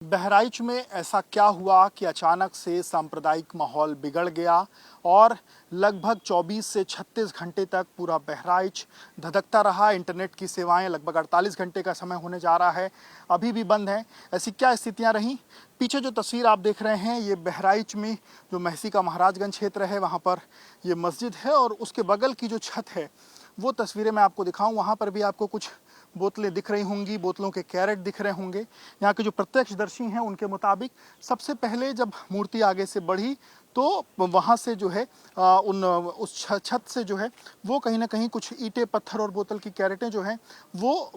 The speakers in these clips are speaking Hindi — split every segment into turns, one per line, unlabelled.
बहराइच में ऐसा क्या हुआ कि अचानक से सांप्रदायिक माहौल बिगड़ गया और लगभग 24 से 36 घंटे तक पूरा बहराइच धधकता रहा। इंटरनेट की सेवाएं लगभग 48 घंटे का समय होने जा रहा है, अभी भी बंद हैं। ऐसी क्या स्थितियां रहीं? पीछे जो तस्वीर आप देख रहे हैं ये बहराइच में जो महसी का महाराजगंज क्षेत्र है, वहाँ पर ये मस्जिद है और उसके बगल की जो छत है वो तस्वीरें मैं आपको दिखाऊं। वहाँ पर भी आपको कुछ बोतलें दिख रही होंगी, बोतलों के कैरेट दिख रहे होंगे। यहाँ के जो प्रत्यक्षदर्शी हैं उनके मुताबिक सबसे पहले जब मूर्ति आगे से बढ़ी तो वहाँ से जो है उस छत से जो है वो कहीं ना कहीं कुछ ईंटें, पत्थर और बोतल की कैरेटें जो हैं वो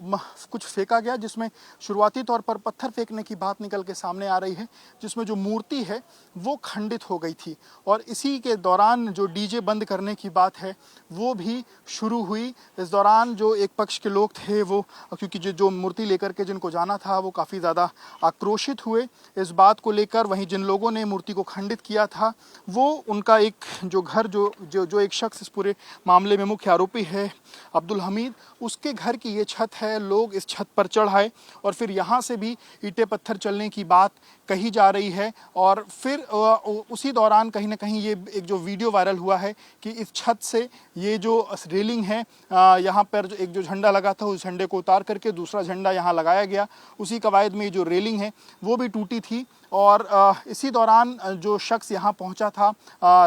कुछ फेंका गया, जिसमें शुरुआती तौर पर पत्थर फेंकने की बात निकल के सामने आ रही है, जिसमें जो मूर्ति है वो खंडित हो गई थी। और इसी के दौरान जो डीजे बंद करने की बात है वो भी शुरू हुई। इस दौरान जो एक पक्ष के लोग थे वो, क्योंकि जो मूर्ति लेकर के जिनको जाना था वो काफ़ी ज़्यादा आक्रोशित हुए इस बात को लेकर। वहीं जिन लोगों ने मूर्ति को खंडित किया था वो उनका एक जो घर जो एक शख्स इस पूरे मामले में मुख्य आरोपी है अब्दुल हमीद, उसके घर की ये छत है। लोग इस छत पर चढ़ आए और फिर यहाँ से भी ईंटें पत्थर चलने की बात कही जा रही है। और फिर उसी दौरान कहीं ना कहीं ये एक जो वीडियो वायरल हुआ है कि इस छत से ये जो रेलिंग है, यहाँ पर जो एक जो झंडा लगा था उस झंडे को उतार करके दूसरा झंडा यहाँ लगाया गया। उसी कवायद में ये जो रेलिंग है वो भी टूटी थी। और इसी दौरान जो शख्स यहाँ पहुँचा था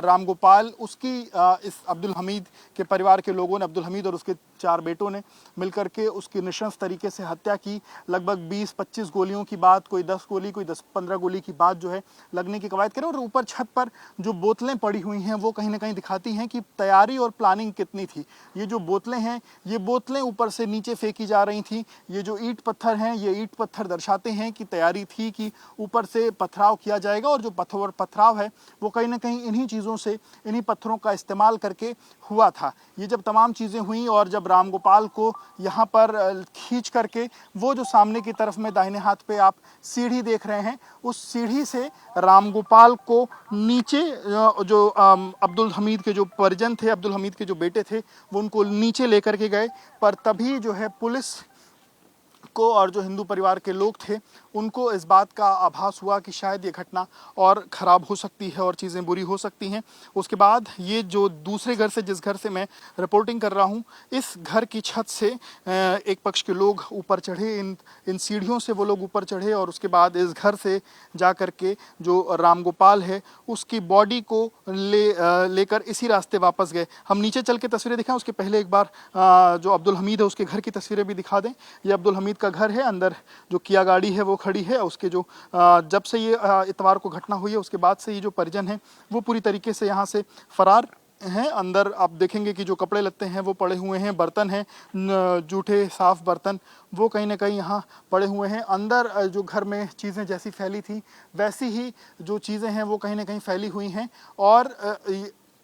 राम गोपाल, उसकी इस अब्दुल हमीद के परिवार के लोगों ने, अब्दुल हमीद और उसके 4 बेटों ने मिलकर के उसकी नृशंस तरीके से हत्या की। लगभग 20-25 गोलियों की बात, कोई 10 गोली, कोई 10-15 गोली की बात जो है लगने की कवायद करे। और ऊपर छत पर जो बोतलें पड़ी हुई हैं वो कहीं ना कहीं दिखाती हैं कि तैयारी और प्लानिंग कितनी थी। ये जो बोतलें हैं ये बोतलें ऊपर से नीचे फेंकी जा रही थी। ये जो ईंट पत्थर हैं ये ईंट पत्थर दर्शाते हैं कि तैयारी थी कि ऊपर से पथराव किया जाएगा। और जो पथराव है वो कहीं ना कहीं इन्हीं चीज़ों से, इन्हीं पत्थरों का इस्तेमाल करके हुआ था। ये जब तमाम चीज़ें हुई और जब राम गोपाल को यहाँ पर खींच करके वो जो सामने की तरफ में दाहिने हाथ पे आप सीढ़ी देख रहे हैं, उस सीढ़ी से राम गोपाल को नीचे जो अब्दुल हमीद के जो परिजन थे, अब्दुल हमीद के जो बेटे थे, वो उनको नीचे लेकर के गए। पर तभी जो है पुलिस को और जो हिंदू परिवार के लोग थे उनको इस बात का आभास हुआ कि शायद ये घटना और ख़राब हो सकती है और चीज़ें बुरी हो सकती हैं। उसके बाद ये जो दूसरे घर से, जिस घर से मैं रिपोर्टिंग कर रहा हूँ, इस घर की छत से एक पक्ष के लोग ऊपर चढ़े, इन सीढ़ियों से वो लोग ऊपर चढ़े और उसके बाद इस घर से जा कर के जो राम गोपाल है उसकी बॉडी को लेकर इसी रास्ते वापस गए। हम नीचे चल के तस्वीरें दिखाएं, उसके पहले एक बार जो अब्दुल हमीद है उसके घर की तस्वीरें भी दिखा दें। ये अब्दुल हमीद का घर है, अंदर जो किया गाड़ी है वो खड़ी है। उसके जो जब से ये इतवार को घटना हुई है उसके बाद से ये जो परिजन हैं वो पूरी तरीके से यहाँ से फरार हैं। अंदर आप देखेंगे कि जो कपड़े लत्ते हैं वो पड़े हुए हैं, बर्तन हैं, जूठे साफ बर्तन वो कहीं ना कहीं यहाँ पड़े हुए हैं। अंदर जो घर में चीज़ें जैसी फैली थी वैसी ही जो चीज़ें हैं वो कहीं ना कहीं फैली हुई हैं। और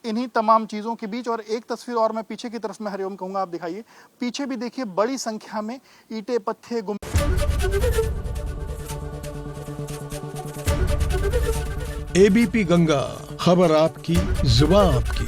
इन्हीं तमाम चीज़ों के बीच और एक तस्वीर और मैं पीछे की तरफ में हरिओम कहूँगा, आप दिखाइए। पीछे भी देखिए बड़ी संख्या में ईंटें पत्थर
एबीपी गंगा, खबर आपकी, जुबान आपकी।